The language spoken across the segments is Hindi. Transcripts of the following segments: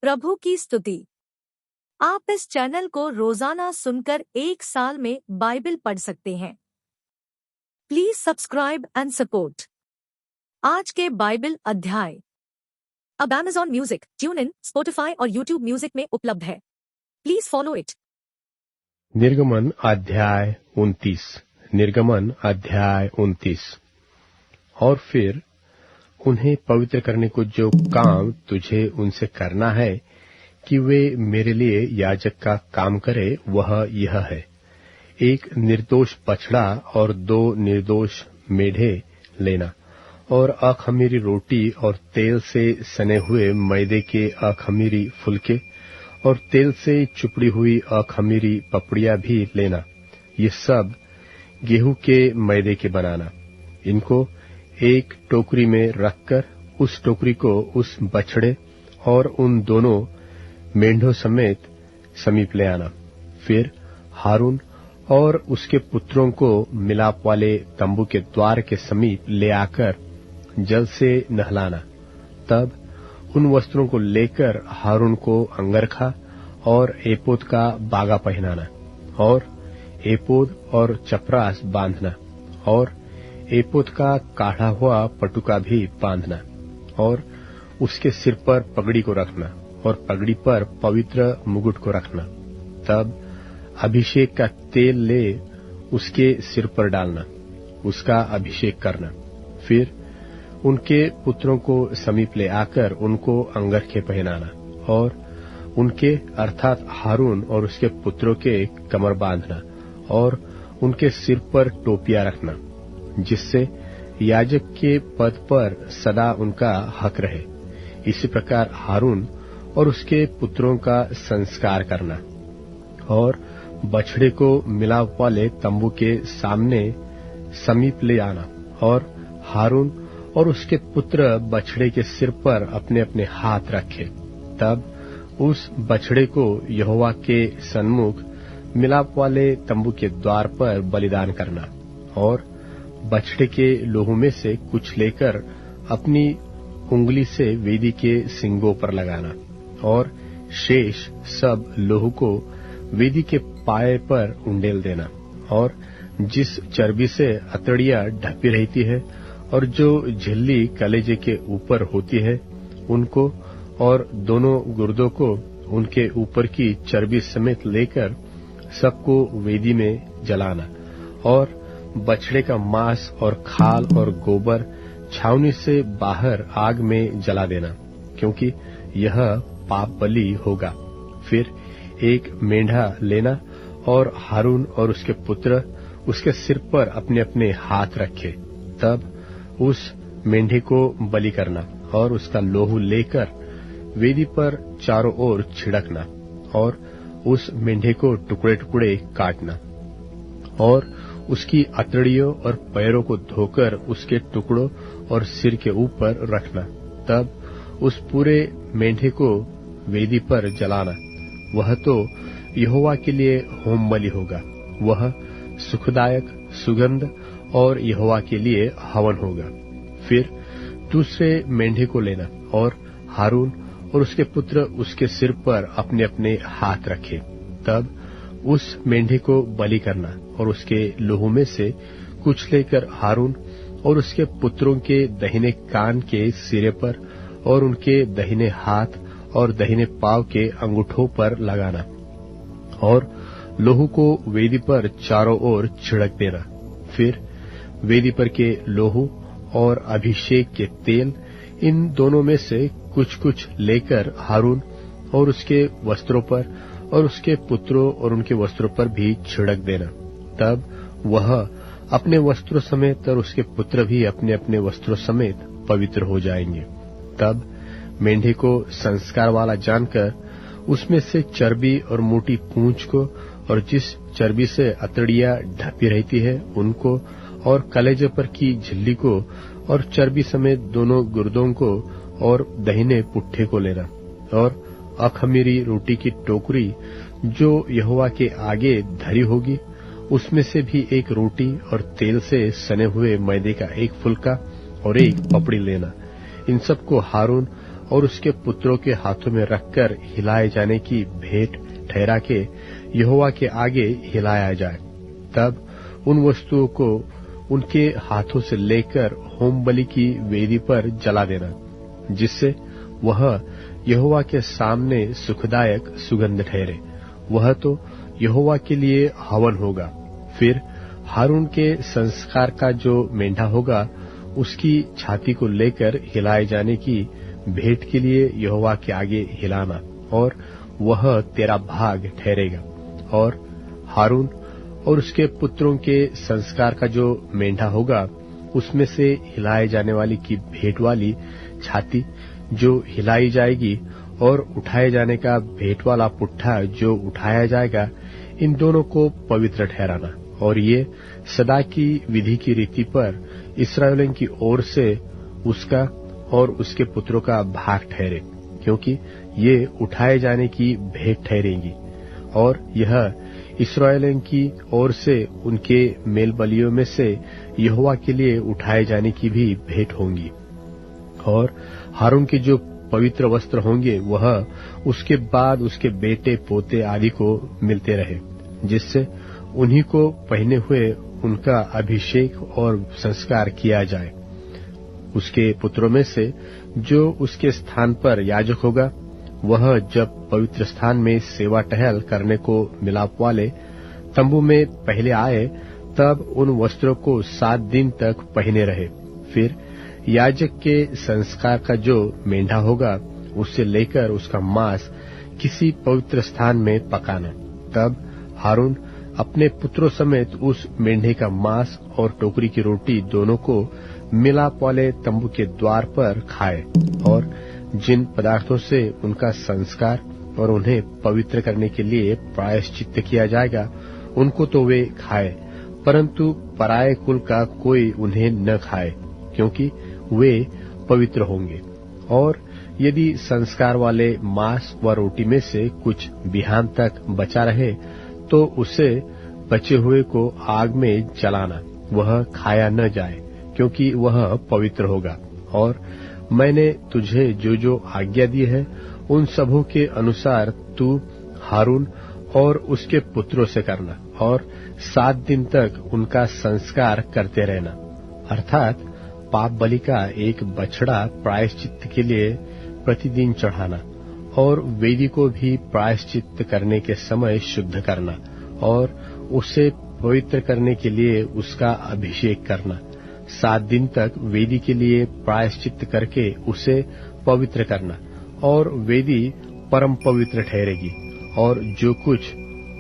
प्रभु की स्तुति। आप इस चैनल को रोजाना सुनकर 1 साल में बाइबल पढ़ सकते हैं। Please subscribe and support. आज के बाइबल अध्याय अब Amazon music, tune in, Spotify और यूट्यूब म्यूजिक में उपलब्ध है। Please follow it. निर्गमन अध्याय 29। निर्गमन अध्याय 29। और फिर उन्हें पवित्र करने को जो काम तुझे उनसे करना है कि वे मेरे लिए याजक का काम करे, वह यह है: 1 निर्दोष बछड़ा और 2 निर्दोष मेढ़े लेना, और अखमीरी रोटी और तेल से सने हुए मैदे के अखमीरी फुलके और तेल से चुपड़ी हुई अखमीरी पपड़ियां भी लेना। ये सब गेहूं के मैदे के बनाना। इनको एक टोकरी में रखकर उस टोकरी को उस बछड़े और उन दोनों मेंढों समेत समीप ले आना। फिर हारून और उसके पुत्रों को मिलाप वाले तंबू के द्वार के समीप ले आकर जल से नहलाना। तब उन वस्त्रों को लेकर हारून को अंगरखा और एपोद का बागा पहनाना, और एपोद और चपरास बांधना, और एपोद का काढ़ा हुआ पटुका भी बांधना, और उसके सिर पर पगड़ी को रखना, और पगड़ी पर पवित्र मुकुट को रखना। तब अभिषेक का तेल ले उसके सिर पर डालना, उसका अभिषेक करना। फिर उनके पुत्रों को समीप ले आकर उनको अंगरखे पहनाना, और उनके अर्थात हारून और उसके पुत्रों के कमर बांधना, और उनके सिर पर टोपियां रखना, जिससे याजक के पद पर सदा उनका हक रहे। इसी प्रकार हारून और उसके पुत्रों का संस्कार करना, और बछड़े को मिलाप वाले तंबू के सामने समीप ले आना, और हारून और उसके पुत्र बछड़े के सिर पर अपने अपने हाथ रखे। तब उस बछड़े को यहोवा के सन्मुख मिलाप वाले तंबू के द्वार पर बलिदान करना, और बछड़े के लोहू में से कुछ लेकर अपनी उंगली से वेदी के सींगों पर लगाना, और शेष सब लोहू को वेदी के पाए पर उंडेल देना। और जिस चर्बी से अतड़ियां ढपी रहती है और जो झिल्ली कलेजे के ऊपर होती है, उनको और दोनों गुर्दों को उनके ऊपर की चर्बी समेत लेकर सबको वेदी में जलाना, और बछड़े का मांस और खाल और गोबर छावनी से बाहर आग में जला देना, क्योंकि यह पाप बलि होगा। फिर 1 मेंढा लेना, और हारून और उसके पुत्र उसके सिर पर अपने अपने हाथ रखे। तब उस मेंढे को बलि करना, और उसका लोहू लेकर वेदी पर चारों ओर छिड़कना, और उस मेंढे को टुकड़े टुकड़े काटना, और उसकी अतड़ियों और पैरों को धोकर उसके टुकड़ों और सिर के ऊपर रखना। तब उस पूरे मेंढे को वेदी पर जलाना। वह तो यहोवा के लिए होम बलि होगा। वह सुखदायक सुगंध और यहोवा के लिए हवन होगा। फिर दूसरे मेंढे को लेना, और हारून और उसके पुत्र उसके सिर पर अपने अपने हाथ रखे। तब उस मेंढे को बलि करना, और उसके लोहू में से कुछ लेकर हारून और उसके पुत्रों के दाहिने कान के सिरे पर और उनके दाहिने हाथ और दाहिने पांव के अंगूठों पर लगाना, और लोहू को वेदी पर चारों ओर छिड़क देना। फिर वेदी पर के लोहू और अभिषेक के तेल, इन दोनों में से कुछ कुछ लेकर हारून और उसके वस्त्रों पर और उसके पुत्रों और उनके वस्त्रों पर भी छिड़क देना। तब वह अपने वस्त्रों समेत और उसके पुत्र भी अपने अपने वस्त्रों समेत पवित्र हो जाएंगे। तब मेंढे को संस्कार वाला जानकर उसमें से चर्बी और मोटी पूंछ को, और जिस चर्बी से अतड़ियां ढपी रहती है, उनको, और कलेजे पर की झिल्ली को, और चर्बी समेत दोनों गुर्दों को और दाहिने पुट्ठे को लेना, और अखमीरी रोटी की टोकरी जो यहोवा के आगे धरी होगी, उसमें से भी 1 रोटी और तेल से सने हुए मैदे का 1 फुलका और 1 पपड़ी लेना। इन सबको हारून और उसके पुत्रों के हाथों में रखकर हिलाए जाने की भेंट ठहरा के यहोवा के आगे हिलाया जाए। तब उन वस्तुओं को उनके हाथों से लेकर होम बलि की वेदी पर जला देना, जिससे वह यहोवा के सामने सुखदायक सुगंध ठहरे। वह तो यहोवा के लिए हवन होगा। फिर हारून के संस्कार का जो मेंढा होगा, उसकी छाती को लेकर हिलाए जाने की भेंट के लिए यहोवा के आगे हिलाना, और वह तेरा भाग ठहरेगा। और हारून और उसके पुत्रों के संस्कार का जो मेंढा होगा, उसमें से हिलाए जाने वाली की भेंट वाली छाती जो हिलाई जाएगी, और उठाए जाने का भेंट वाला पुट्ठा जो उठाया जाएगा, इन दोनों को पवित्र ठहराना। और ये सदा की विधि की रीति पर इस्राएलियों की ओर से उसका और उसके पुत्रों का भाग ठहरे, क्योंकि ये उठाए जाने की भेंट ठहरेंगी। और यह इस्राएलियों की ओर से उनके मेल बलियों में से यहोवा के लिए उठाए जाने की भी भेंट होंगी। और हारून के जो पवित्र वस्त्र होंगे, वह उसके बाद उसके बेटे पोते आदि को मिलते रहे, जिससे उन्हीं को पहने हुए उनका अभिषेक और संस्कार किया जाए। उसके पुत्रों में से जो उसके स्थान पर याजक होगा, वह जब पवित्र स्थान में सेवा टहल करने को मिलाप वाले तंबू में पहले आए, तब उन वस्त्रों को 7 दिन तक पहने रहे। फिर याजक के संस्कार का जो मेंढा होगा, उससे लेकर उसका मांस किसी पवित्र स्थान में पकाना। तब हारून अपने पुत्रों समेत उस मेंढे का मांस और टोकरी की रोटी दोनों को मिलाप वाले तंबू के द्वार पर खाए। और जिन पदार्थों से उनका संस्कार और उन्हें पवित्र करने के लिए प्रायश्चित्त किया जाएगा, उनको तो वे खाए, परंतु पराये कुल का कोई उन्हें न खाए, क्योंकि वे पवित्र होंगे। और यदि संस्कार वाले मांस व रोटी में से कुछ बिहान तक बचा रहे, तो उसे बचे हुए को आग में जलाना, वह खाया न जाए, क्योंकि वह पवित्र होगा। और मैंने तुझे जो जो आज्ञा दी है, उन सबों के अनुसार तू हारून और उसके पुत्रों से करना, और 7 दिन तक उनका संस्कार करते रहना। अर्थात पाप बलि का एक बछड़ा प्रायश्चित्त के लिए प्रतिदिन चढ़ाना, और वेदी को भी प्रायश्चित्त करने के समय शुद्ध करना, और उसे पवित्र करने के लिए उसका अभिषेक करना। 7 दिन तक वेदी के लिए प्रायश्चित्त करके उसे पवित्र करना, और वेदी परम पवित्र ठहरेगी, और जो कुछ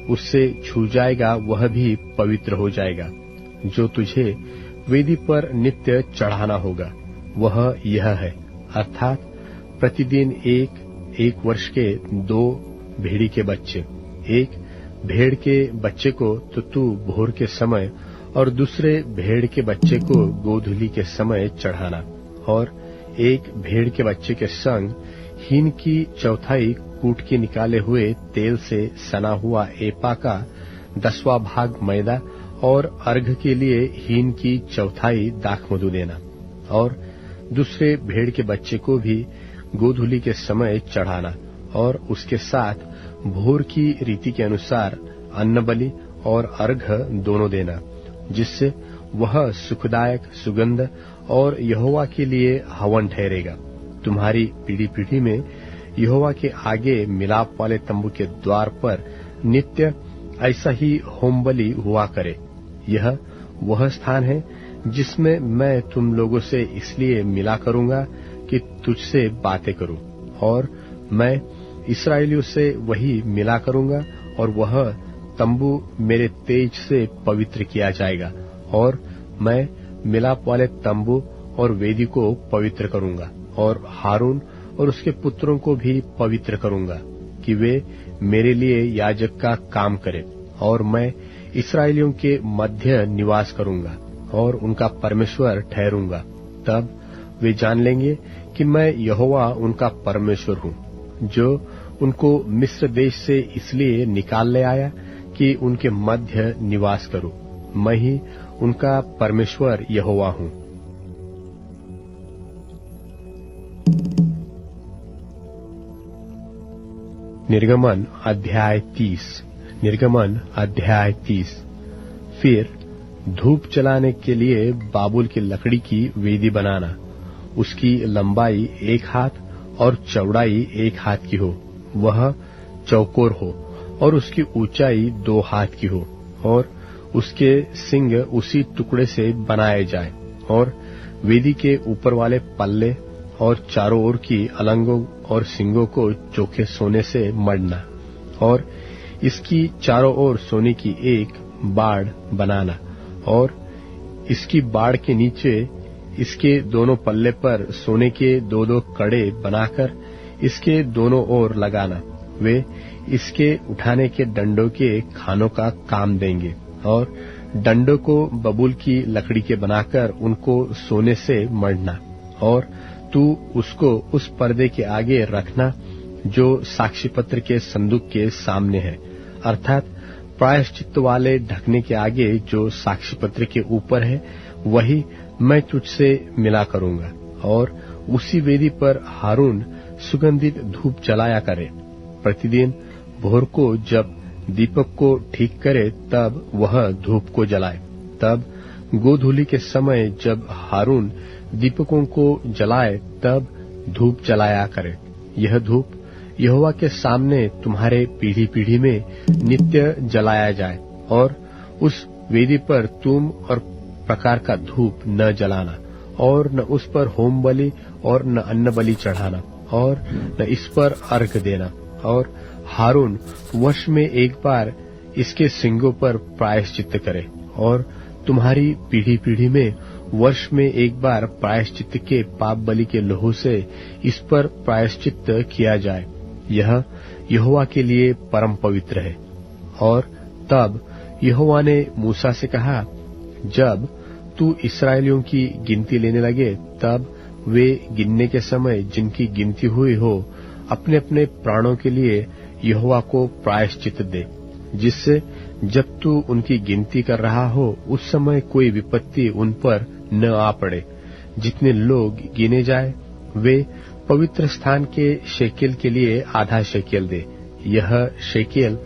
उससे छू जाएगा वह भी पवित्र हो जाएगा। जो तुझे वेदी पर नित्य चढ़ाना होगा, वह यह है, अर्थात प्रतिदिन एक वर्ष के 2 भेड़ी के बच्चे। एक भेड़ के बच्चे को तो तू भोर के समय और दूसरे भेड़ के बच्चे को गोधूली के समय चढ़ाना, और एक भेड़ के बच्चे के संग हीन की चौथाई कूट के निकाले हुए तेल से सना हुआ एपा का 10वां भाग मैदा, और अर्घ के लिए हीन की चौथाई दाखमधु देना। और दूसरे भेड़ के बच्चे को भी गोधूली के समय चढ़ाना, और उसके साथ भोर की रीति के अनुसार अन्न बलि और अर्घ दोनों देना, जिससे वह सुखदायक सुगंध और यहोवा के लिए हवन ठहरेगा। तुम्हारी पीढ़ी पीढ़ी में यहोवा के आगे मिलाप वाले तंबू के द्वार पर नित्य ऐसा ही होम बलि हुआ करे। यह वह स्थान है जिसमें मैं तुम लोगों से इसलिए मिला करूंगा कि तुझसे बातें करूं, और मैं इस्राएलियों से वही मिला करूंगा, और वह तंबू मेरे तेज से पवित्र किया जाएगा। और मैं मिलाप वाले तंबू और वेदी को पवित्र करूंगा, और हारून और उसके पुत्रों को भी पवित्र करूंगा, कि वे मेरे लिए याजक का काम करें। और मैं इस्राएलियों के मध्य निवास करूंगा और उनका परमेश्वर ठहरूंगा। तब वे जान लेंगे कि मैं यहोवा उनका परमेश्वर हूँ, जो उनको मिस्र देश से इसलिए निकाल ले आया कि उनके मध्य निवास करूं। मैं ही उनका परमेश्वर यहोवा हूँ। निर्गमन अध्याय 30। निर्गमन अध्याय 30। फिर धूप जलाने के लिए बाबुल की लकड़ी की वेदी बनाना। उसकी लंबाई 1 हाथ और चौड़ाई 1 हाथ की हो, वह चौकोर हो और उसकी ऊंचाई 2 हाथ की हो, और उसके सिंग उसी टुकड़े से बनाए जाए, और वेदी के ऊपर वाले पल्ले और चारों ओर की अलंगों और सिंगों को चोखे सोने से मढ़ना, और इसकी चारों ओर सोने की एक बाड़ बनाना, और इसकी बाड़ के नीचे इसके दोनों पल्ले पर सोने के 2-2 कड़े बनाकर इसके दोनों ओर लगाना। वे इसके उठाने के डंडों के खानों का काम देंगे, और डंडों को बबूल की लकड़ी के बनाकर उनको सोने से मढ़ना, और तू उसको उस पर्दे के आगे रखना जो साक्षी पत्र के संदूक के सामने है, अर्थात प्रायश्चित वाले ढकने के आगे जो साक्षी पत्र के ऊपर है, वही मैं तुझसे मिला करूंगा। और उसी वेदी पर हारून सुगंधित धूप जलाया करे। प्रतिदिन भोर को जब दीपक को ठीक करे तब वह धूप को जलाए। तब गोधूली के समय जब हारून दीपकों को जलाए तब धूप जलाया करे। यह धूप यहोवा के सामने तुम्हारे पीढ़ी पीढ़ी में नित्य जलाया जाए, और उस वेदी पर तुम और प्रकार का धूप न जलाना, और न उस पर होम बलि और न अन्न बलि चढ़ाना, और न इस पर अर्घ देना। और हारून वर्ष में एक बार इसके सिंगों पर प्रायश्चित करे, और तुम्हारी पीढ़ी पीढ़ी में वर्ष में एक बार प्रायश्चित के पाप बलि के लहू से इस पर प्रायश्चित किया जाए। यह यहोवा के लिए परम पवित्र है। और तब यहोवा ने मूसा से कहा, जब तू इस्राएलियों की गिनती लेने लगे तब वे गिनने के समय जिनकी गिनती हुई हो अपने अपने प्राणों के लिए यहोवा को प्रायश्चित दे, जिससे जब तू उनकी गिनती कर रहा हो उस समय कोई विपत्ति उन पर न आ पड़े। जितने लोग गिने जाए वे पवित्र स्थान के शेकेल के लिए आधा शेकेल दे। यह शेकेल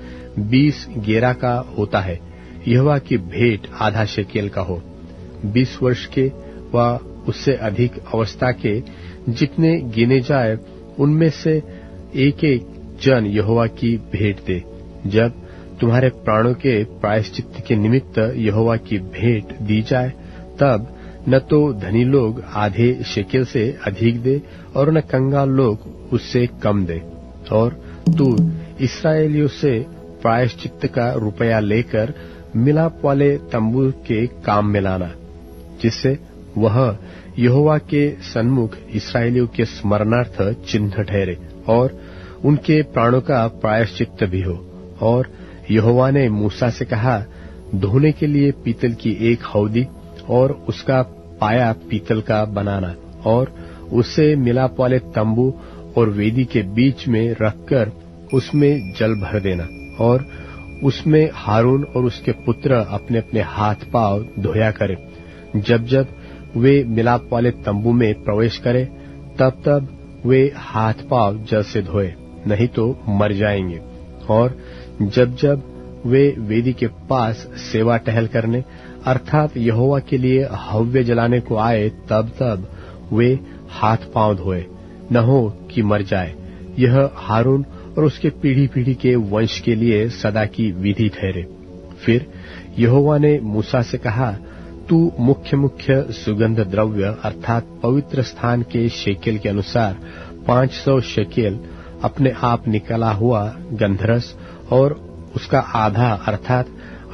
20 गेरा का होता है। यहोवा की भेंट आधा शेकेल का हो। 20 वर्ष के व उससे अधिक अवस्था के जितने गिने जाए उनमें से एक एक जन यहोवा की भेंट दे। जब तुम्हारे प्राणों के प्रायश्चित के निमित्त यहोवा की भेंट दी जाए तब न तो धनी लोग आधे शेकेल से अधिक दे और न कंगाल लोग उससे कम दे। और तू इस्राएलियों से प्रायश्चित का रुपया लेकर मिलाप वाले तंबू के काम में लाना, जिससे वह यहोवा के सन्मुख इस्राएलियों के स्मरणार्थ चिन्ह ठहरे और उनके प्राणों का प्रायश्चित भी हो। और यहोवा ने मूसा से कहा, धोने के लिए पीतल की एक हौदी और उसका पाया पीतल का बनाना, और उसे मिलाप वाले तंबू और वेदी के बीच में रखकर उसमें जल भर देना, और उसमें हारून और उसके पुत्र अपने अपने हाथ पांव धोया करे। जब जब वे मिलाप वाले तंबू में प्रवेश करें तब तब वे हाथ पांव जल से धोए, नहीं तो मर जाएंगे। और जब जब वे वेदी के पास सेवा टहल करने अर्थात यहोवा के लिए हव्य जलाने को आए तब तब वे हाथ पांव धोए, न हो कि मर जाए। यह हारून और उसके पीढ़ी पीढ़ी के वंश के लिए सदा की विधि ठहरे। फिर यहोवा ने मूसा से कहा, तू मुख्य मुख्य सुगंध द्रव्य अर्थात पवित्र स्थान के शेकेल के अनुसार 500 शेकेल अपने आप निकला हुआ गंधरस और उसका आधा अर्थात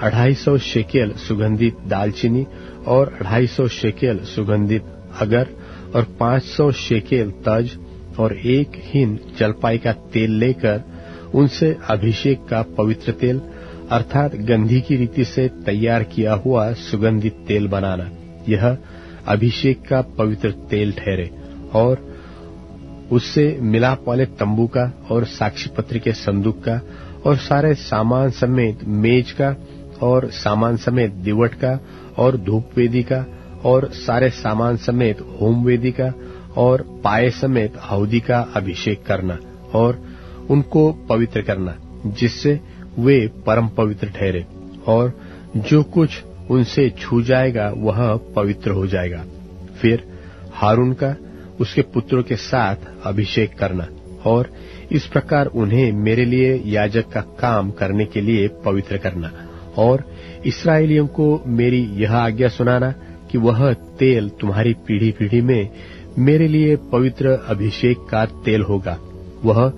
250 शेकेल सुगंधित दालचीनी और 250 शेकेल सुगंधित अगर और 500 शेकेल तज और 1 हिन जलपाई का तेल लेकर उनसे अभिषेक का पवित्र तेल अर्थात गंधी की रीति से तैयार किया हुआ सुगंधित तेल बनाना। यह अभिषेक का पवित्र तेल ठहरे। और उससे मिलाप वाले तंबू का और साक्षी पत्र के संदूक का और सारे सामान समेत मेज का और सामान समेत दिवट का और धूप वेदी का और सारे सामान समेत होम वेदी का और पाए समेत हौदी का अभिषेक करना। और उनको पवित्र करना, जिससे वे परम पवित्र ठहरे, और जो कुछ उनसे छू जाएगा वह पवित्र हो जाएगा। फिर हारून का उसके पुत्रों के साथ अभिषेक करना, और इस प्रकार उन्हें मेरे लिए याजक का काम करने के लिए पवित्र करना, और इस्राएलियों को मेरी यह आज्ञा सुनाना कि वह तेल तुम्हारी पीढ़ी पीढ़ी में मेरे लिए पवित्र अभिषेक का तेल होगा। वह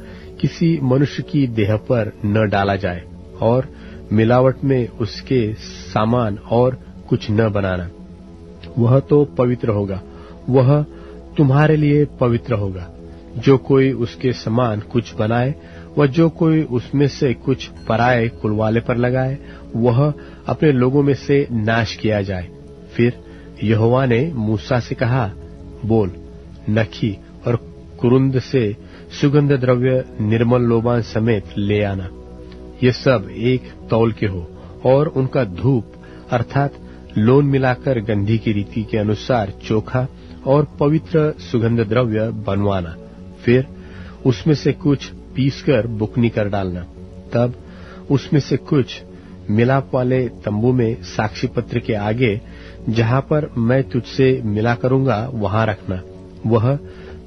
किसी मनुष्य की देह पर न डाला जाए, और मिलावट में उसके सामान और कुछ न बनाना। वह तो पवित्र होगा, वह तुम्हारे लिए पवित्र होगा। जो कोई उसके समान कुछ बनाए व जो कोई उसमें से कुछ पराये कुलवाले पर लगाए, वह अपने लोगों में से नाश किया जाए। फिर यहोवा ने मूसा से कहा, बोल, नखी और कुरुंद से सुगंध द्रव्य निर्मल लोबान समेत ले आना। ये सब एक तौल के हो, और उनका धूप अर्थात लोन मिलाकर गंधी की रीति के अनुसार चोखा और पवित्र सुगंध द्रव्य बनवाना। फिर उसमें से कुछ पीसकर बुकनी कर डालना। तब उसमें से कुछ मिलाप वाले तंबू में साक्षी पत्र के आगे, जहां पर मैं तुझसे मिला करूंगा, वहां रखना। वह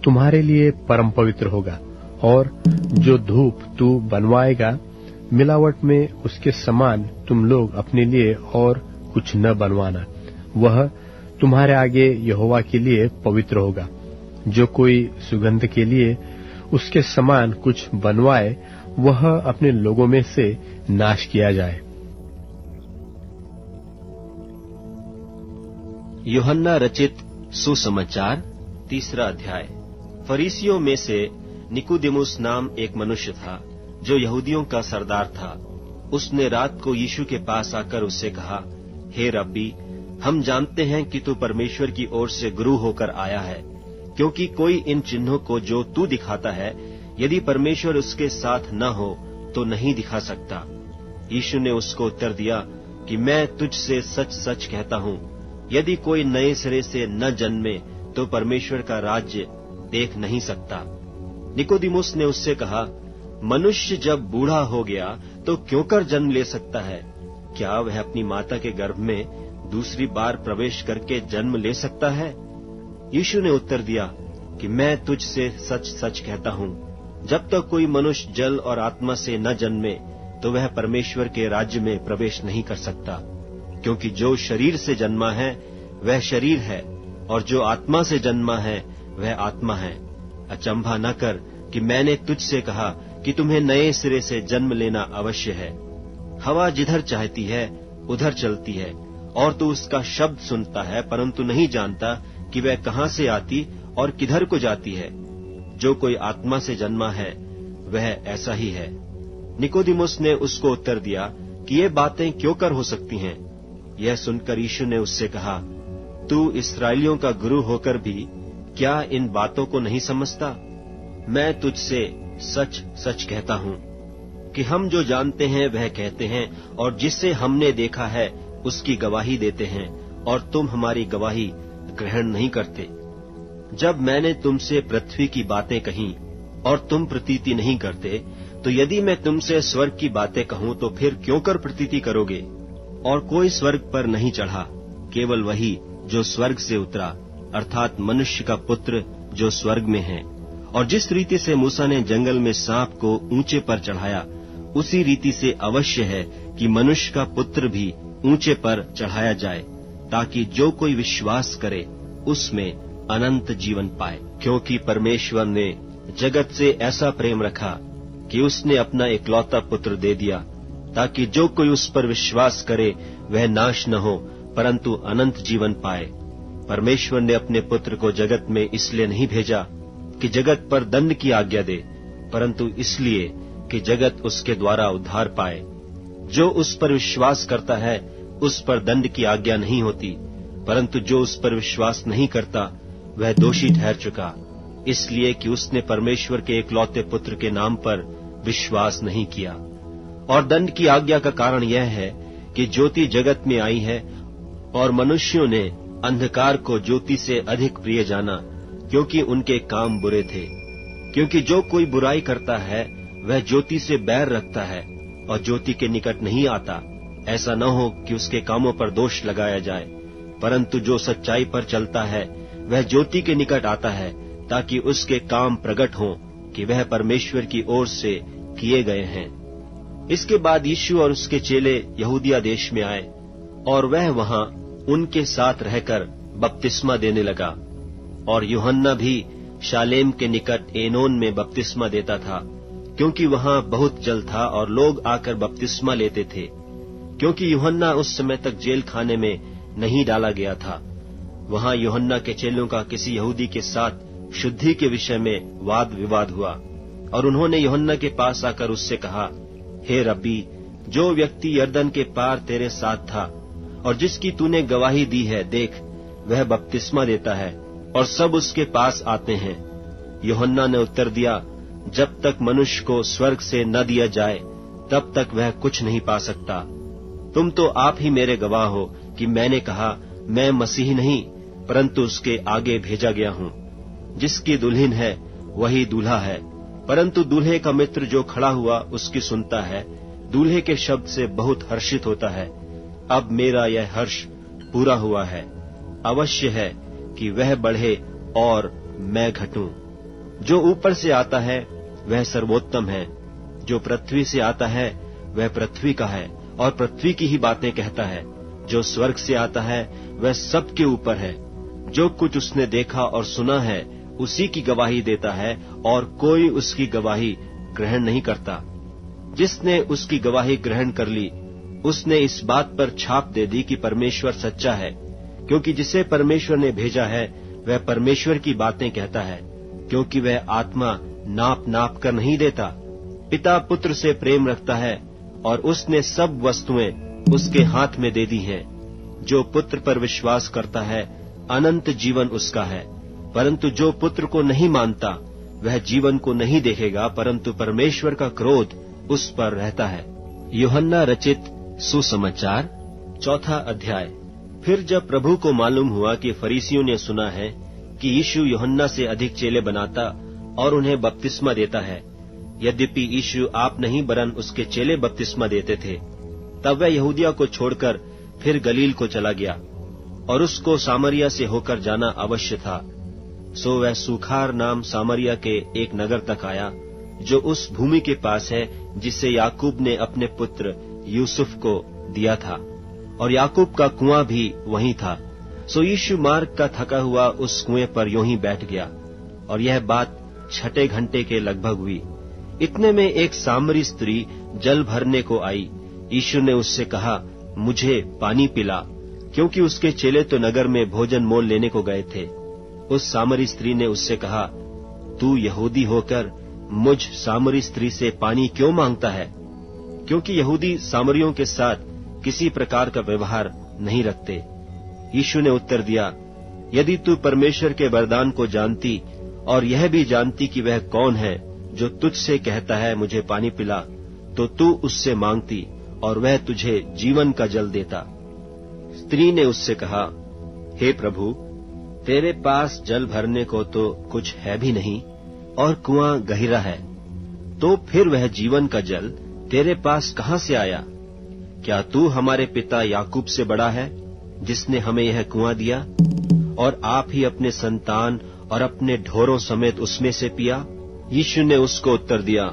तुम्हारे लिए परम पवित्र होगा। और जो धूप तू बनवाएगा, मिलावट में उसके समान तुम लोग अपने लिए और कुछ न बनवाना। वह तुम्हारे आगे यहोवा के लिए पवित्र होगा। जो कोई सुगंध के लिए उसके समान कुछ बनवाए, वह अपने लोगों में से नाश किया जाए। यूहन्ना रचित सुसमाचार 3 अध्याय। फरीसियों में से निकोदेमुस नाम एक मनुष्य था, जो यहूदियों का सरदार था। उसने रात को यीशु के पास आकर उससे कहा, हे रब्बी, हम जानते हैं कि तू परमेश्वर की ओर से गुरु होकर आया है, क्योंकि कोई इन चिन्हों को जो तू दिखाता है, यदि परमेश्वर उसके साथ न हो तो नहीं दिखा सकता। यीशु ने उसको उत्तर दिया कि मैं तुझसे सच सच कहता हूँ, यदि कोई नए सिरे से न जन्मे तो परमेश्वर का राज्य देख नहीं सकता। निकोदेमुस ने उससे कहा, मनुष्य जब बूढ़ा हो गया तो क्यों कर जन्म ले सकता है? क्या वह अपनी माता के गर्भ में दूसरी बार प्रवेश करके जन्म ले सकता है? यीशु ने उत्तर दिया कि मैं तुझसे सच सच कहता हूँ, जब तक कोई मनुष्य जल और आत्मा से न जन्मे तो वह परमेश्वर के राज्य में प्रवेश नहीं कर सकता। क्योंकि जो शरीर से जन्मा है वह शरीर है, और जो आत्मा से जन्मा है वह आत्मा है। अचंभा न कर कि मैंने तुझसे कहा कि तुम्हें नए सिरे से जन्म लेना अवश्य है। हवा जिधर चाहती है उधर चलती है, और तू उसका शब्द सुनता है, परंतु नहीं जानता कि वह कहाँ से आती और किधर को जाती है। जो कोई आत्मा से जन्मा है वह ऐसा ही है। निकोदेमुस ने उसको उत्तर दिया कि ये बातें क्यों कर हो सकती हैं? यह सुनकर यीशु ने उससे कहा, तू इस्राएलियों का गुरु होकर भी क्या इन बातों को नहीं समझता? मैं तुझसे सच सच कहता हूँ कि हम जो जानते हैं वह कहते हैं, और जिससे हमने देखा है उसकी गवाही देते हैं, और तुम हमारी गवाही ग्रहण नहीं करते। जब मैंने तुमसे पृथ्वी की बातें कहीं और तुम प्रतीति नहीं करते, तो यदि मैं तुमसे स्वर्ग की बातें कहूं तो फिर क्यों कर प्रतीति करोगे? और कोई स्वर्ग पर नहीं चढ़ा, केवल वही जो स्वर्ग से उतरा, अर्थात मनुष्य का पुत्र जो स्वर्ग में है। और जिस रीति से मूसा ने जंगल में सांप को ऊंचे पर चढ़ाया, उसी रीति से अवश्य है कि मनुष्य का पुत्र भी ऊंचे पर चढ़ाया जाए, ताकि जो कोई विश्वास करे उसमें अनंत जीवन पाए। क्योंकि परमेश्वर ने जगत से ऐसा प्रेम रखा कि उसने अपना इकलौता पुत्र दे दिया, ताकि जो कोई उस पर विश्वास करे वह नाश न हो, परंतु अनंत जीवन पाए। परमेश्वर ने अपने पुत्र को जगत में इसलिए नहीं भेजा कि जगत पर दंड की आज्ञा दे, परंतु इसलिए कि जगत उसके द्वारा उद्धार पाए। जो उस पर विश्वास करता है उस पर दंड की आज्ञा नहीं होती, परंतु जो उस पर विश्वास नहीं करता वह दोषी ठहर चुका, इसलिए कि उसने परमेश्वर के एकलौते पुत्र के नाम पर विश्वास नहीं किया। और दंड की आज्ञा का कारण यह है कि ज्योति जगत में आई है, और मनुष्यों ने अंधकार को ज्योति से अधिक प्रिय जाना, क्योंकि उनके काम बुरे थे। क्योंकि जो कोई बुराई करता है वह ज्योति से बैर रखता है और ज्योति के निकट नहीं आता, ऐसा न हो कि उसके कामों पर दोष लगाया जाए। परंतु जो सच्चाई पर चलता है वह ज्योति के निकट आता है, ताकि उसके काम प्रकट हों कि वह परमेश्वर की ओर से किए गए हैं। इसके बाद यीशु और उसके चेले यहूदिया देश में आए और वह वहां उनके साथ रहकर बपतिस्मा देने लगा। और यूहन्ना भी शालेम के निकट एनोन में बपतिस्मा देता था, क्योंकि वहां बहुत जल था और लोग आकर बपतिस्मा लेते थे, क्योंकि यूहन्ना उस समय तक जेल खाने में नहीं डाला गया था। वहां यूहन्ना के चेलों का किसी यहूदी के साथ शुद्धि के विषय में वाद विवाद हुआ और उन्होंने यूहन्ना के पास आकर उससे कहा, हे रब्बी, जो व्यक्ति यरदन के पार तेरे साथ था और जिसकी तूने गवाही दी है, देख वह बपतिस्मा देता है और सब उसके पास आते हैं। यूहन्ना ने उत्तर दिया, जब तक मनुष्य को स्वर्ग से न दिया जाए तब तक वह कुछ नहीं पा सकता। तुम तो आप ही मेरे गवाह हो कि मैंने कहा, मैं मसीह नहीं परंतु उसके आगे भेजा गया हूँ। जिसकी दुल्हन है वही दूल्हा है, परंतु दूल्हे का मित्र जो खड़ा हुआ उसकी सुनता है, दूल्हे के शब्द से बहुत हर्षित होता है। अब मेरा यह हर्ष पूरा हुआ है। अवश्य है कि वह बढ़े और मैं घटूं। जो ऊपर से आता है वह सर्वोत्तम है, जो पृथ्वी से आता है वह पृथ्वी का है और पृथ्वी की ही बातें कहता है। जो स्वर्ग से आता है वह सबके ऊपर है। जो कुछ उसने देखा और सुना है उसी की गवाही देता है और कोई उसकी गवाही ग्रहण नहीं करता। जिसने उसकी गवाही ग्रहण कर ली उसने इस बात पर छाप दे दी कि परमेश्वर सच्चा है, क्योंकि जिसे परमेश्वर ने भेजा है वह परमेश्वर की बातें कहता है, क्योंकि वह आत्मा नाप नाप कर नहीं देता। पिता पुत्र से प्रेम रखता है और उसने सब वस्तुएं उसके हाथ में दे दी हैं। जो पुत्र पर विश्वास करता है अनंत जीवन उसका है, परंतु जो पुत्र को नहीं मानता वह जीवन को नहीं देखेगा, परंतु परमेश्वर का क्रोध उस पर रहता है। यूहन्ना रचित सुसमाचार 4 अध्याय। फिर जब प्रभु को मालूम हुआ कि फरीसियों ने सुना है कि यीशु यूहन्ना से अधिक चेले बनाता और उन्हें बपतिस्मा देता है, यद्यपि यीशु आप नहीं वरन उसके चेले बपतिस्मा देते थे, तब वह यहूदिया को छोड़कर फिर गलील को चला गया और उसको सामरिया से होकर जाना अवश्य था। सो वह सूखार नाम सामरिया के एक नगर तक आया, जो उस भूमि के पास है जिसे याकूब ने अपने पुत्र यूसुफ को दिया था, और याकूब का कुआं भी वहीं था। सो यीशु मार्ग का थका हुआ उस कुएं पर यूं ही बैठ गया, और यह बात 6 घंटे के लगभग हुई। इतने में एक सामरी स्त्री जल भरने को आई। यीशु ने उससे कहा, मुझे पानी पिला, क्योंकि उसके चेले तो नगर में भोजन मोल लेने को गए थे। उस सामरी स्त्री ने उससे कहा, तू यहूदी होकर मुझ सामरी स्त्री से पानी क्यों मांगता है? क्योंकि यहूदी सामरियों के साथ किसी प्रकार का व्यवहार नहीं रखते। यीशु ने उत्तर दिया, यदि तू परमेश्वर के वरदान को जानती और यह भी जानती कि वह कौन है जो तुझसे कहता है मुझे पानी पिला, तो तू उससे मांगती और वह तुझे जीवन का जल देता। स्त्री ने उससे कहा, हे प्रभु, तेरे पास जल भरने को तो कुछ है भी नहीं और कुआं गहरा है, तो फिर वह जीवन का जल तेरे पास कहाँ से आया? क्या तू हमारे पिता याकूब से बड़ा है, जिसने हमें यह कुआं दिया, और आप ही अपने संतान और अपने ढोरों समेत उसमें से पिया? यीशु ने उसको उत्तर दिया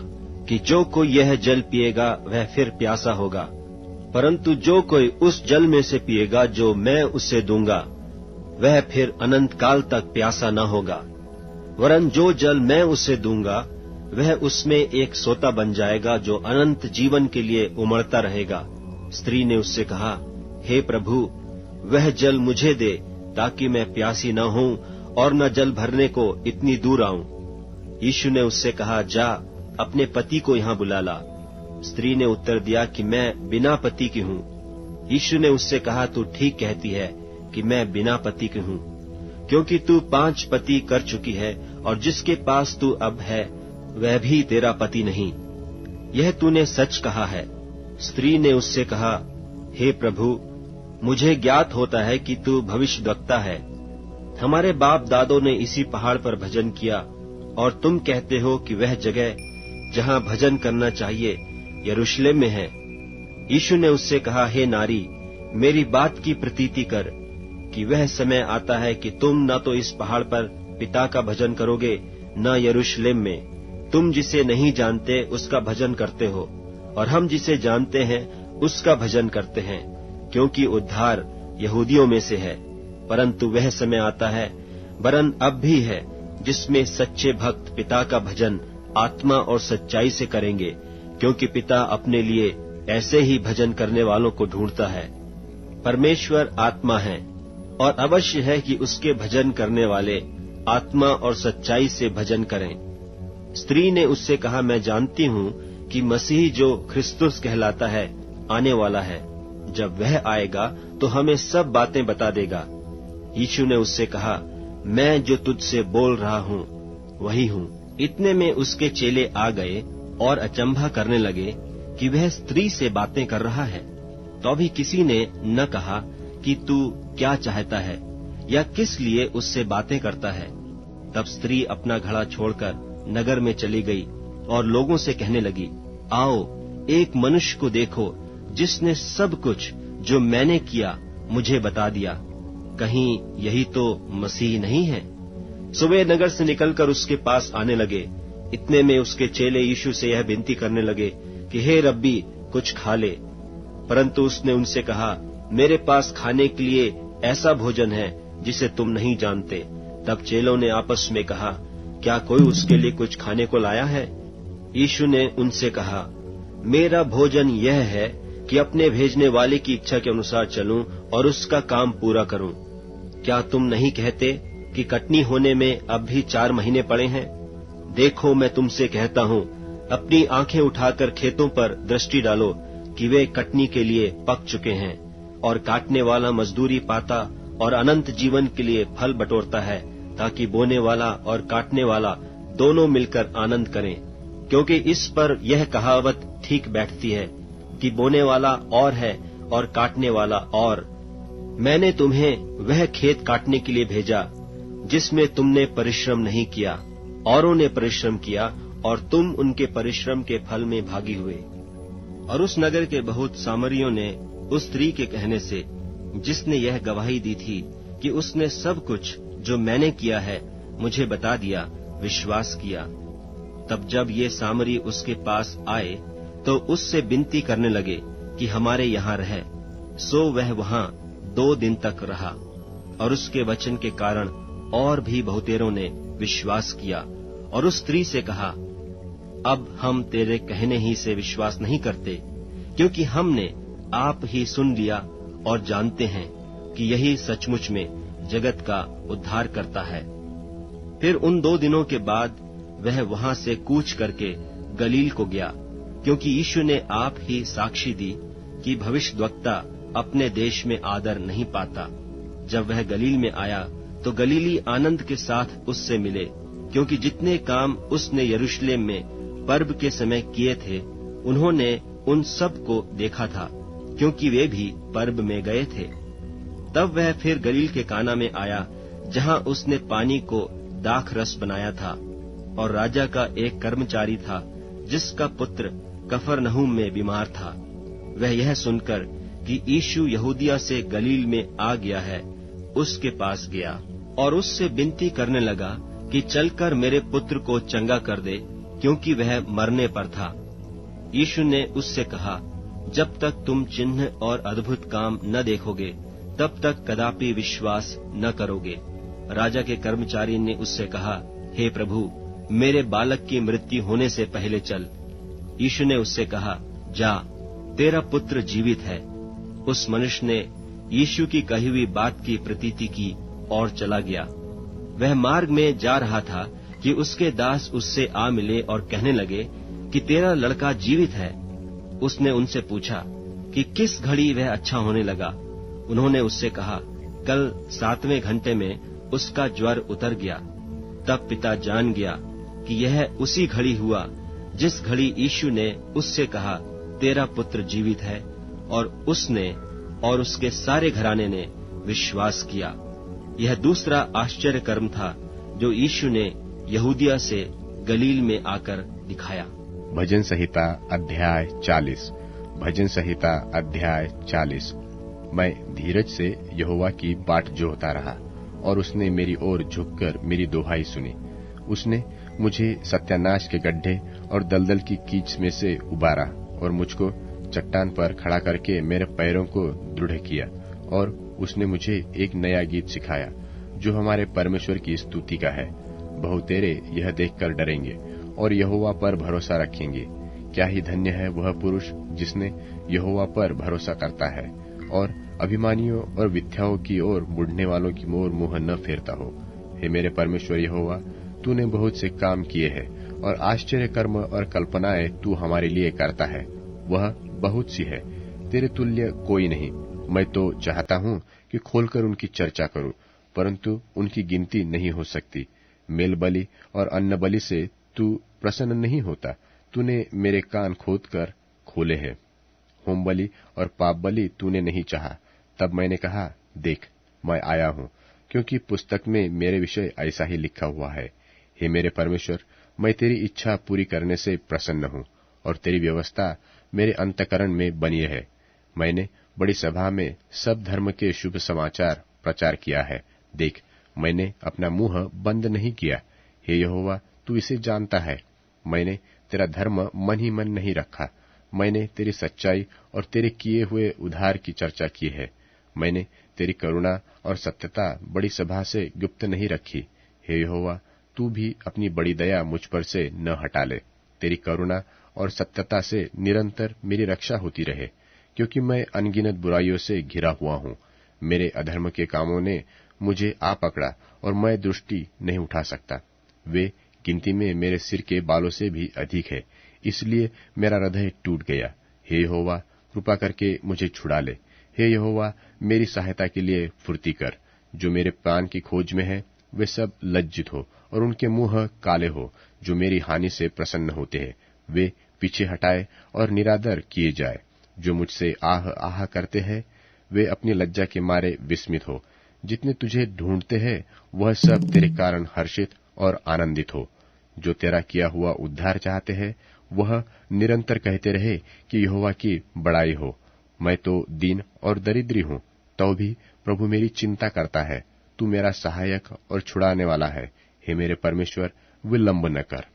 कि जो कोई यह जल पिएगा वह फिर प्यासा होगा, परंतु जो कोई उस जल में से पिएगा जो मैं उसे दूंगा, वह फिर अनंत काल तक प्यासा न होगा, वरन जो जल मैं उसे दूंगा वह उसमें एक सोता बन जाएगा जो अनंत जीवन के लिए उमड़ता रहेगा। स्त्री ने उससे कहा, हे प्रभु, वह जल मुझे दे, ताकि मैं प्यासी न हूं और न जल भरने को इतनी दूर आऊं। यीशु ने उससे कहा, जा अपने पति को यहाँ बुला ला। स्त्री ने उत्तर दिया कि मैं बिना पति की हूँ। यीशु ने उससे कहा, तू ठीक कहती है कि मैं बिना पति की हूँ, क्योंकि तू 5 पति कर चुकी है और जिसके पास तू अब है वह भी तेरा पति नहीं। यह तूने सच कहा है। स्त्री ने उससे कहा, हे प्रभु, मुझे ज्ञात होता है कि तू भविष्यद्वक्ता है। हमारे बाप दादों ने इसी पहाड़ पर भजन किया और तुम कहते हो कि वह जगह जहाँ भजन करना चाहिए यरूशलेम में है। यीशु ने उससे कहा, हे नारी, मेरी बात की प्रतीति कर कि वह समय आता है कि तुम न तो इस पहाड़ पर पिता का भजन करोगे, न यरूशलेम में। तुम जिसे नहीं जानते उसका भजन करते हो, और हम जिसे जानते हैं उसका भजन करते हैं, क्योंकि उद्धार यहूदियों में से है। परंतु वह समय आता है, वरन अब भी है, जिसमें सच्चे भक्त पिता का भजन आत्मा और सच्चाई से करेंगे, क्योंकि पिता अपने लिए ऐसे ही भजन करने वालों को ढूंढता है। परमेश्वर आत्मा है, और अवश्य है कि उसके भजन करने वाले आत्मा और सच्चाई से भजन करें। स्त्री ने उससे कहा, मैं जानती हूँ कि मसीह जो ख्रिस्तुस कहलाता है आने वाला है। जब वह आएगा तो हमें सब बातें बता देगा। यीशु ने उससे कहा, मैं जो तुझसे बोल रहा हूँ वही हूँ। इतने में उसके चेले आ गए और अचंभा करने लगे कि वह स्त्री से बातें कर रहा है। तो भी किसी ने न कहा कि तू क्या चाहता है या किस लिए उससे बातें करता है। तब स्त्री अपना घड़ा छोड़कर नगर में चली गई और लोगों से कहने लगी, आओ, एक मनुष्य को देखो जिसने सब कुछ जो मैंने किया मुझे बता दिया। कहीं यही तो मसीह नहीं है? सो वे नगर से निकलकर उसके पास आने लगे। इतने में उसके चेले यीशु से यह विनती करने लगे कि हे रब्बी, कुछ खा ले। परंतु उसने उनसे कहा, मेरे पास खाने के लिए ऐसा भोजन है जिसे तुम नहीं जानते। तब चेलों ने आपस में कहा, क्या कोई उसके लिए कुछ खाने को लाया है? यीशु ने उनसे कहा, मेरा भोजन यह है कि अपने भेजने वाले की इच्छा के अनुसार चलूं और उसका काम पूरा करूं। क्या तुम नहीं कहते कि कटनी होने में अब भी 4 महीने पड़े हैं? देखो, मैं तुमसे कहता हूं, अपनी आंखें उठाकर खेतों पर दृष्टि डालो कि वे कटनी के लिए पक चुके हैं, और काटने वाला मजदूरी पाता और अनंत जीवन के लिए फल बटोरता है, ताकि बोने वाला और काटने वाला दोनों मिलकर आनंद करें। क्योंकि इस पर यह कहावत ठीक बैठती है कि बोने वाला और है और काटने वाला और। मैंने तुम्हें वह खेत काटने के लिए भेजा जिसमें तुमने परिश्रम नहीं किया, औरों ने परिश्रम किया, और तुम उनके परिश्रम के फल में भागी हुए। और उस नगर के बहुत सामरियों ने उस स्त्री के कहने से, जिसने यह गवाही दी थी कि उसने सब कुछ जो मैंने किया है मुझे बता दिया, विश्वास किया। तब जब ये सामरी उसके पास आए तो उससे विनती करने लगे कि हमारे यहाँ रह। सो वह वहाँ 2 दिन तक रहा, और उसके वचन के कारण और भी बहुतेरों ने विश्वास किया। और उस स्त्री से कहा, अब हम तेरे कहने ही से विश्वास नहीं करते, क्योंकि हमने आप ही सुन लिया और जानते हैं कि यही सचमुच में जगत का उद्धार करता है। फिर उन 2 दिनों के बाद वह वहां से कूच करके गलील को गया, क्योंकि यीशु ने आप ही साक्षी दी कि भविष्यद्वक्ता अपने देश में आदर नहीं पाता। जब वह गलील में आया तो गलीली आनंद के साथ उससे मिले, क्योंकि जितने काम उसने यरूशलेम में पर्व के समय किए थे उन्होंने उन सब को देखा था, क्योंकि वे भी पर्व में गए थे। तब वह फिर गलील के काना में आया, जहाँ उसने पानी को दाख रस बनाया था। और राजा का एक कर्मचारी था जिसका पुत्र कफरनहूम में बीमार था। वह यह सुनकर कि यीशु यहूदिया से गलील में आ गया है, उसके पास गया और उससे विनती करने लगा कि चलकर मेरे पुत्र को चंगा कर दे, क्योंकि वह मरने पर था। यीशु ने उससे कहा, जब तक तुम चिन्ह और अद्भुत काम न देखोगे तब तक कदापि विश्वास न करोगे। राजा के कर्मचारी ने उससे कहा, हे प्रभु, मेरे बालक की मृत्यु होने से पहले चल। यीशु ने उससे कहा, जा, तेरा पुत्र जीवित है। उस मनुष्य ने यीशु की कही हुई बात की प्रतीति की और चला गया। वह मार्ग में जा रहा था कि उसके दास उससे आ मिले और कहने लगे कि तेरा लड़का जीवित है। उसने उनसे पूछा कि किस घड़ी वह अच्छा होने लगा। उन्होंने उससे कहा, कल 7वें घंटे में उसका ज्वर उतर गया। तब पिता जान गया कि यह उसी घड़ी हुआ जिस घड़ी यीशु ने उससे कहा, तेरा पुत्र जीवित है, और उसने और उसके सारे घराने ने विश्वास किया। यह दूसरा आश्चर्य कर्म था जो यीशु ने यहूदिया से गलील में आकर दिखाया। भजन संहिता अध्याय 40। भजन संहिता अध्याय 40। मैं धीरज से यहोवा की बाट जोहता रहा, और उसने मेरी ओर झुककर मेरी दुहाई सुनी। उसने मुझे सत्यानाश के गड्ढे और दलदल की कीच में से उबारा, और मुझको चट्टान पर खड़ा करके मेरे पैरों को दृढ़ किया। और उसने मुझे एक नया गीत सिखाया, जो हमारे परमेश्वर की स्तुति का है। बहुतेरे यह देखकर डरेंगे और यहोवा पर भरोसा रखेंगे। क्या ही धन्य है वह पुरुष जिसने यहोवा पर भरोसा करता है, और अभिमानियों और मिथ्याओं की ओर मुड़ने वालों की ओर मुंह न फेरता हो। हे मेरे परमेश्वर यहोवा, तूने बहुत से काम किए हैं, और आश्चर्य कर्म और कल्पनाएं तू हमारे लिए करता है। वह बहुत सी है, तेरे तुल्य कोई नहीं। मैं तो चाहता हूँ कि खोलकर उनकी चर्चा करूं, परंतु उनकी गिनती नहीं हो सकती। मेल बलि और अन्न बलि से तू प्रसन्न नहीं होता। तूने मेरे कान खोदकर खोले हैं। होम बलि और पाप बलि तूने नहीं चाहा। तब मैंने कहा, देख, मैं आया हूँ, क्योंकि पुस्तक में मेरे विषय ऐसा ही लिखा हुआ है। हे मेरे परमेश्वर, मैं तेरी इच्छा पूरी करने से प्रसन्न हूँ, और तेरी व्यवस्था मेरे अंतकरण में बनी है। मैंने बड़ी सभा में सब धर्म के शुभ समाचार प्रचार किया है। देख, मैंने अपना मुंह बंद नहीं किया। हे यहोवा, तू इसे जानता है। मैंने तेरा धर्म मन ही मन नहीं रखा। मैंने तेरी सच्चाई और तेरे किए हुए उद्धार की चर्चा की है। मैंने तेरी करुणा और सत्यता बड़ी सभा से गुप्त नहीं रखी। हे यहोवा, तू भी अपनी बड़ी दया मुझ पर से न हटा ले। तेरी करुणा और सत्यता से निरंतर मेरी रक्षा होती रहे, क्योंकि मैं अनगिनत बुराइयों से घिरा हुआ हूँ। मेरे अधर्म के कामों ने मुझे आ पकड़ा, और मैं दृष्टि नहीं उठा सकता। वे गिनती में मेरे सिर के बालों से भी अधिक है, इसलिए मेरा हृदय टूट गया। हे यहोवा, कृपा करके मुझे छुड़ा ले। हे यहोवा, मेरी सहायता के लिए फुर्ती कर। जो मेरे प्राण की खोज में है, वे सब लज्जित हो, और उनके मुंह काले हो। जो मेरी हानि से प्रसन्न होते हैं, वे पीछे हटाए और निरादर किए जाए। जो मुझसे आह आह करते हैं, वे अपनी लज्जा के मारे विस्मित हो। जितने तुझे ढूंढते हैं, वह सब तेरे कारण हर्षित और आनंदित हो। जो तेरा किया हुआ उद्धार चाहते हैं, वह निरंतर कहते रहे कि यहोवा की बड़ाई हो। मैं तो दीन और दरिद्री हूँ, तो भी प्रभु मेरी चिंता करता है। तू मेरा सहायक और छुड़ाने वाला है। हे मेरे परमेश्वर, विलंब न कर।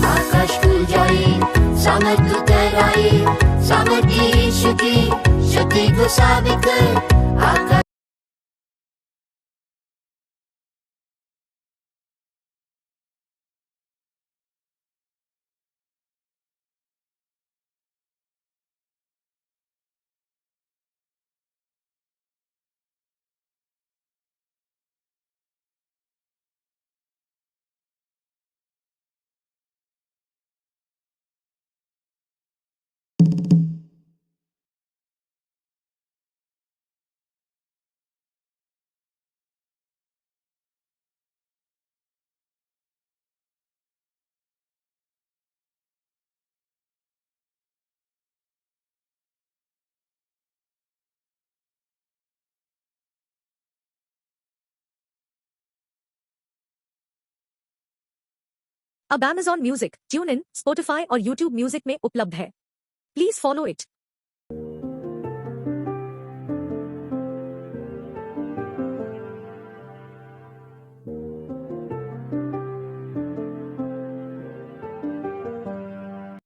आकाश खुल जाए, सामर्थ उतर आए, सामर्थ्य यीशु की शक्ति को साबित कर। आकाश अब Amazon music, tune in, Spotify और यूट्यूब म्यूजिक में उपलब्ध है। Please follow it.